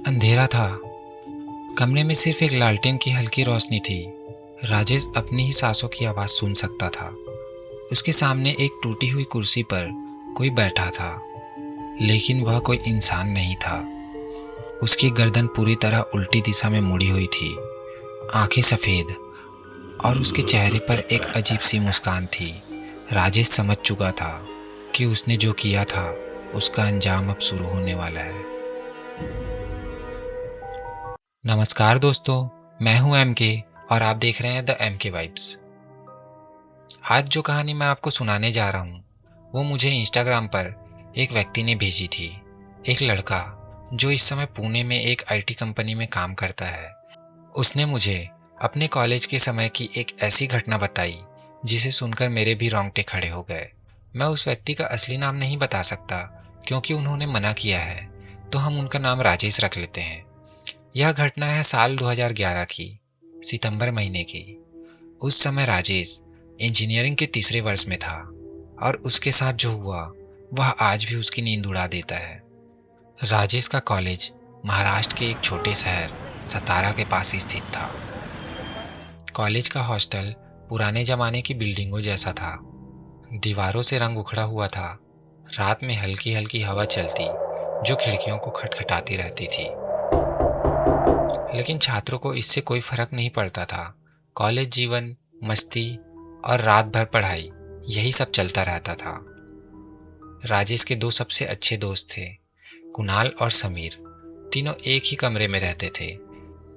अंधेरा था। कमरे में सिर्फ एक लालटेन की हल्की रोशनी थी। राजेश अपनी ही सांसों की आवाज़ सुन सकता था। उसके सामने एक टूटी हुई कुर्सी पर कोई बैठा था, लेकिन वह कोई इंसान नहीं था। उसकी गर्दन पूरी तरह उल्टी दिशा में मुड़ी हुई थी, आंखें सफ़ेद, और उसके चेहरे पर एक अजीब सी मुस्कान थी। राजेश समझ चुका था कि उसने जो किया था उसका अंजाम अब शुरू होने वाला है। नमस्कार दोस्तों, मैं हूं एमके और आप देख रहे हैं द एमके वाइब्स। आज जो कहानी मैं आपको सुनाने जा रहा हूं वो मुझे इंस्टाग्राम पर एक व्यक्ति ने भेजी थी। एक लड़का जो इस समय पुणे में एक आईटी कंपनी में काम करता है। उसने मुझे अपने कॉलेज के समय की एक ऐसी घटना बताई जिसे सुनकर मेरे भी रोंगटे खड़े हो गए। मैं उस व्यक्ति का असली नाम नहीं बता सकता क्योंकि उन्होंने मना किया है, तो हम उनका नाम राजेश रख लेते हैं। यह घटना है साल 2011 की, सितंबर महीने की। उस समय राजेश इंजीनियरिंग के तीसरे वर्ष में था और उसके साथ जो हुआ वह आज भी उसकी नींद उड़ा देता है। राजेश का कॉलेज महाराष्ट्र के एक छोटे शहर सतारा के पास स्थित था। कॉलेज का हॉस्टल पुराने जमाने की बिल्डिंगों जैसा था। दीवारों से रंग उखड़ा हुआ था। रात में हल्की हल्की हवा चलती जो खिड़कियों को खटखटाती रहती थी, लेकिन छात्रों को इससे कोई फर्क नहीं पड़ता था। कॉलेज जीवन, मस्ती और रात भर पढ़ाई, यही सब चलता रहता था। राजेश के दो सबसे अच्छे दोस्त थे, कुणाल और समीर। तीनों एक ही कमरे में रहते थे।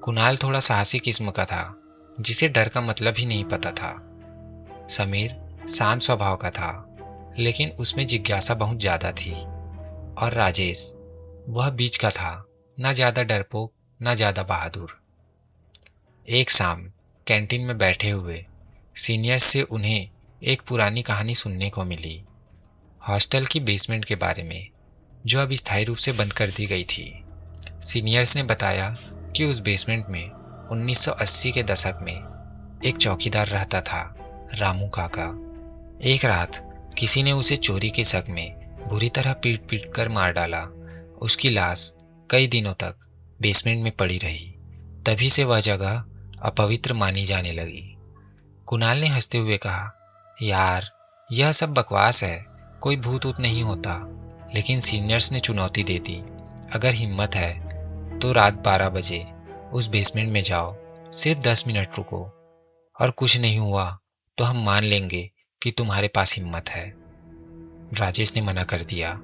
कुणाल थोड़ा साहसी किस्म का था, जिसे डर का मतलब ही नहीं पता था। समीर शांत स्वभाव का था, लेकिन उसमें जिज्ञासा बहुत ज्यादा थी। और राजेश वह बीच का था, ना ज्यादा डरपोक ना ज्यादा बहादुर। एक शाम कैंटीन में बैठे हुए सीनियर्स से उन्हें एक पुरानी कहानी सुनने को मिली, हॉस्टल की बेसमेंट के बारे में, जो अब स्थायी रूप से बंद कर दी गई थी। सीनियर्स ने बताया कि उस बेसमेंट में 1980 के दशक में एक चौकीदार रहता था, रामू काका। एक रात किसी ने उसे चोरी के शक में बुरी तरह पीट पीट कर मार डाला। उसकी लाश कई दिनों तक बेसमेंट में पड़ी रही। तभी से वह जगह अपवित्र मानी जाने लगी। कुणाल ने हंसते हुए कहा, यार यह सब बकवास है, कोई भूत ऊत नहीं होता। लेकिन सीनियर्स ने चुनौती दे दी, अगर हिम्मत है तो रात 12 बजे उस बेसमेंट में जाओ, सिर्फ 10 मिनट रुको, और कुछ नहीं हुआ तो हम मान लेंगे कि तुम्हारे पास हिम्मत है। राजेश ने मना कर दिया,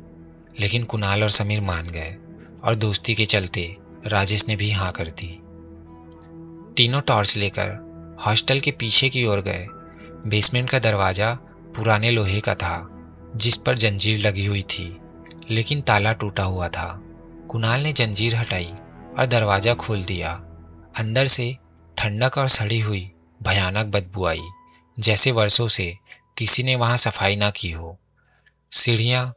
लेकिन कुणाल और समीर मान गए और दोस्ती के चलते राजेश ने भी हाँ कर दी। तीनों टॉर्च लेकर हॉस्टल के पीछे की ओर गए। बेसमेंट का दरवाजा पुराने लोहे का था, जिस पर जंजीर लगी हुई थी, लेकिन ताला टूटा हुआ था। कुणाल ने जंजीर हटाई और दरवाजा खोल दिया। अंदर से ठंडक और सड़ी हुई भयानक बदबू आई, जैसे वर्षों से किसी ने वहां सफाई ना की हो। सीढ़ियां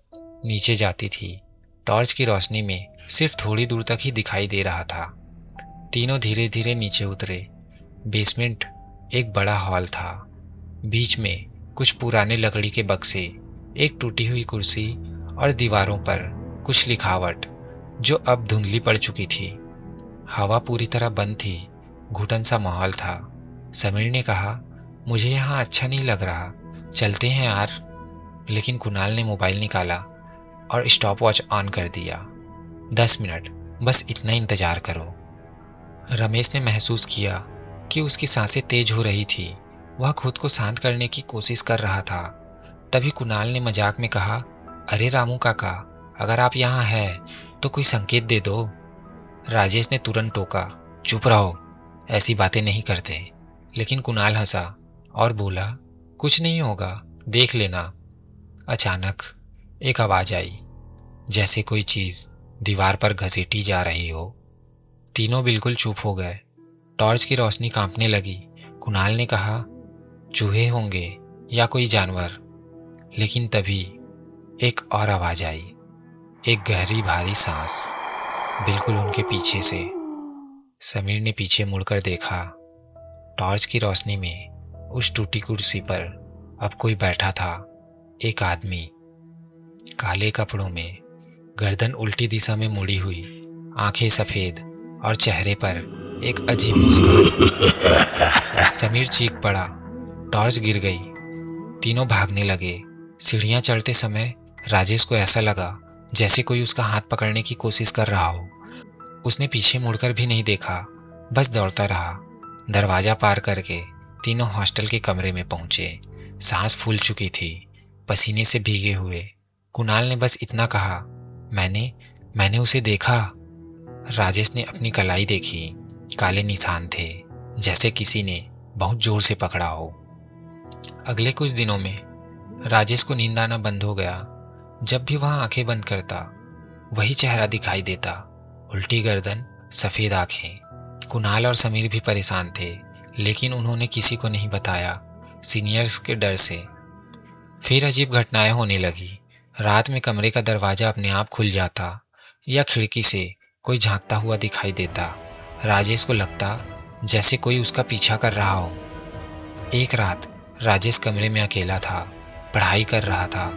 नीचे जाती थी। टॉर्च की रोशनी में सिर्फ थोड़ी दूर तक ही दिखाई दे रहा था। तीनों धीरे धीरे नीचे उतरे। बेसमेंट एक बड़ा हॉल था। बीच में कुछ पुराने लकड़ी के बक्से, एक टूटी हुई कुर्सी और दीवारों पर कुछ लिखावट जो अब धुंधली पड़ चुकी थी। हवा पूरी तरह बंद थी, घुटन सा माहौल था। समीर ने कहा, मुझे यहाँ अच्छा नहीं लग रहा, चलते हैं यार। लेकिन कुणाल ने मोबाइल निकाला और स्टॉप वॉच ऑन कर दिया। 10 मिनट, बस इतना इंतजार करो। रमेश ने महसूस किया कि उसकी सांसें तेज हो रही थी। वह खुद को शांत करने की कोशिश कर रहा था। तभी कुणाल ने मजाक में कहा, अरे रामू काका, अगर आप यहाँ हैं तो कोई संकेत दे दो। राजेश ने तुरंत टोका, चुप रहो, ऐसी बातें नहीं करते। लेकिन कुणाल हंसा और बोला, कुछ नहीं होगा, देख लेना। अचानक एक आवाज आई, जैसे कोई चीज दीवार पर घसीटी जा रही हो। तीनों बिल्कुल चुप हो गए। टॉर्च की रोशनी कांपने लगी। कुणाल ने कहा, चूहे होंगे या कोई जानवर। लेकिन तभी एक और आवाज आई, एक गहरी भारी सांस, बिल्कुल उनके पीछे से। समीर ने पीछे मुड़कर देखा। टॉर्च की रोशनी में उस टूटी कुर्सी पर अब कोई बैठा था, एक आदमी, काले कपड़ों में, गर्दन उल्टी दिशा में मुड़ी हुई, आंखें सफ़ेद और चेहरे पर एक अजीब मुस्कान। समीर चीख पड़ा, टॉर्च गिर गई, तीनों भागने लगे। सीढ़ियाँ चढ़ते समय राजेश को ऐसा लगा जैसे कोई उसका हाथ पकड़ने की कोशिश कर रहा हो। उसने पीछे मुड़कर भी नहीं देखा, बस दौड़ता रहा। दरवाज़ा पार करके तीनों हॉस्टल के कमरे में पहुंचे। सांस फूल चुकी थी, पसीने से भीगे हुए। कुणाल ने बस इतना कहा, मैंने उसे देखा। राजेश ने अपनी कलाई देखी, काले निशान थे, जैसे किसी ने बहुत जोर से पकड़ा हो। अगले कुछ दिनों में राजेश को नींद आना बंद हो गया। जब भी वह आंखें बंद करता, वही चेहरा दिखाई देता, उल्टी गर्दन, सफ़ेद आंखें। कुणाल और समीर भी परेशान थे, लेकिन उन्होंने किसी को नहीं बताया, सीनियर्स के डर से। फिर अजीब घटनाएं होने लगी। रात में कमरे का दरवाज़ा अपने आप खुल जाता या खिड़की से कोई झांकता हुआ दिखाई देता। राजेश को लगता जैसे कोई उसका पीछा कर रहा हो। एक रात राजेश कमरे में अकेला था, पढ़ाई कर रहा था।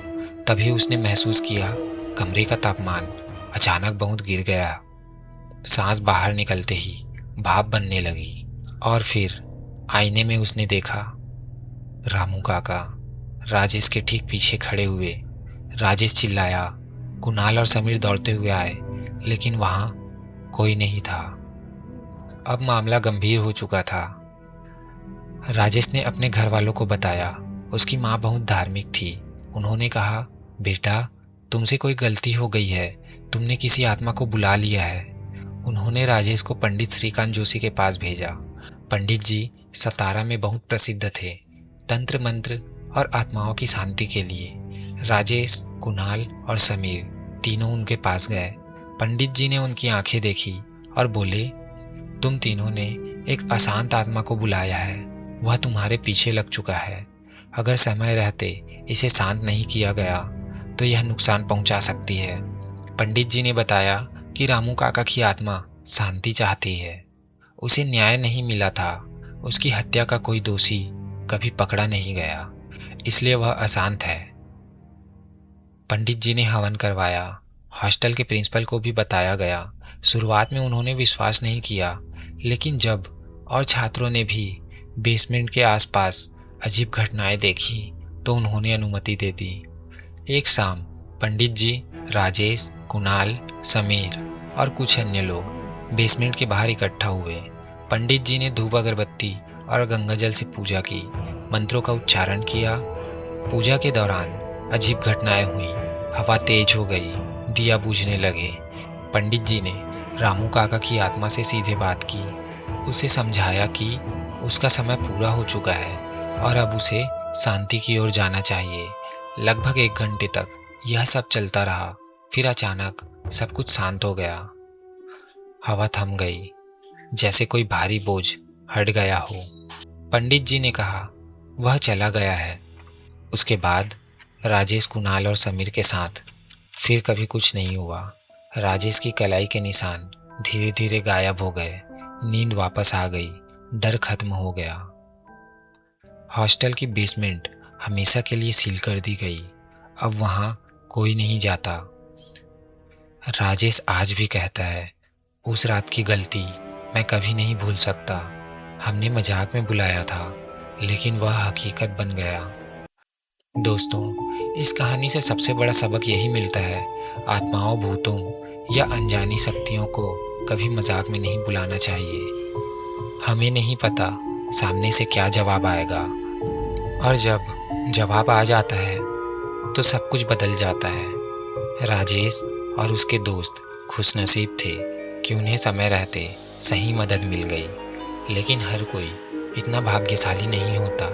तभी उसने महसूस किया कमरे का तापमान अचानक बहुत गिर गया। सांस बाहर निकलते ही भाप बनने लगी और फिर आईने में उसने देखा रामू काका राजेश के ठीक पीछे खड़े हुए। राजेश चिल्लाया, कुणाल और समीर दौड़ते हुए आए, लेकिन वहां कोई नहीं था। अब मामला गंभीर हो चुका था। राजेश ने अपने घर वालों को बताया। उसकी माँ बहुत धार्मिक थी। उन्होंने कहा, बेटा तुमसे कोई गलती हो गई है, तुमने किसी आत्मा को बुला लिया है। उन्होंने राजेश को पंडित श्रीकांत जोशी के पास भेजा। पंडित जी सतारा में बहुत प्रसिद्ध थे, तंत्र मंत्र और आत्माओं की शांति के लिए। राजेश, कुणाल और समीर तीनों उनके पास गए। पंडित जी ने उनकी आंखें देखी और बोले, तुम तीनों ने एक अशांत आत्मा को बुलाया है, वह तुम्हारे पीछे लग चुका है। अगर समय रहते इसे शांत नहीं किया गया तो यह नुकसान पहुंचा सकती है। पंडित जी ने बताया कि रामू काका की आत्मा शांति चाहती है। उसे न्याय नहीं मिला था, उसकी हत्या का कोई दोषी कभी पकड़ा नहीं गया, इसलिए वह अशांत है। पंडित जी ने हवन करवाया। हॉस्टल के प्रिंसिपल को भी बताया गया। शुरुआत में उन्होंने विश्वास नहीं किया, लेकिन जब और छात्रों ने भी बेसमेंट के आसपास अजीब घटनाएं देखी तो उन्होंने अनुमति दे दी। एक शाम पंडित जी, राजेश, कुणाल, समीर और कुछ अन्य लोग बेसमेंट के बाहर इकट्ठा हुए। पंडित जी ने धूप अगरबत्ती और गंगाजल से पूजा की, मंत्रों का उच्चारण किया। पूजा के दौरान अजीब घटनाएं हुई। हवा तेज हो गई, दिया बुझने लगे। पंडित जी ने रामू काका की आत्मा से सीधे बात की, उसे समझाया कि उसका समय पूरा हो चुका है और अब उसे शांति की ओर जाना चाहिए। लगभग 1 घंटे तक यह सब चलता रहा। फिर अचानक सब कुछ शांत हो गया। हवा थम गई, जैसे कोई भारी बोझ हट गया हो। पंडित जी ने कहा, वह चला गया है। उसके बाद राजेश, कुणाल और समीर के साथ फिर कभी कुछ नहीं हुआ। राजेश की कलाई के निशान धीरे धीरे गायब हो गए। नींद वापस आ गई, डर खत्म हो गया। हॉस्टल की बेसमेंट हमेशा के लिए सील कर दी गई। अब वहां कोई नहीं जाता। राजेश आज भी कहता है, उस रात की गलती मैं कभी नहीं भूल सकता। हमने मजाक में बुलाया था, लेकिन वह हकीकत बन गया। दोस्तों, इस कहानी से सबसे बड़ा सबक यही मिलता है, आत्माओं, भूतों या अनजानी शक्तियों को कभी मजाक में नहीं बुलाना चाहिए। हमें नहीं पता सामने से क्या जवाब आएगा, और जब जवाब आ जाता है तो सब कुछ बदल जाता है। राजेश और उसके दोस्त खुशनसीब थे कि उन्हें समय रहते सही मदद मिल गई, लेकिन हर कोई इतना भाग्यशाली नहीं होता।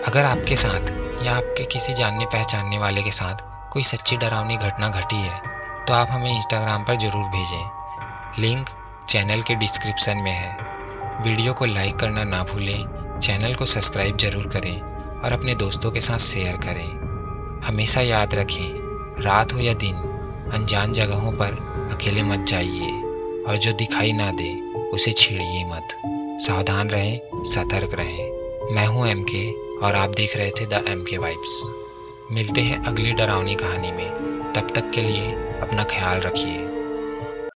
अगर आपके साथ या आपके किसी जानने पहचानने वाले के साथ कोई सच्ची डरावनी घटना घटी है तो आप हमें इंस्टाग्राम पर ज़रूर भेजें। लिंक चैनल के डिस्क्रिप्शन में है। वीडियो को लाइक करना ना भूलें, चैनल को सब्सक्राइब ज़रूर करें और अपने दोस्तों के साथ शेयर करें। हमेशा याद रखें, रात हो या दिन, अनजान जगहों पर अकेले मत जाइए और जो दिखाई ना दे उसे छेड़िए मत। सावधान रहें, सतर्क रहें। मैं हूं MK और आप देख रहे थे द MK वाइब्स। मिलते हैं अगली डरावनी कहानी में। तब तक के लिए अपना ख्याल रखिए।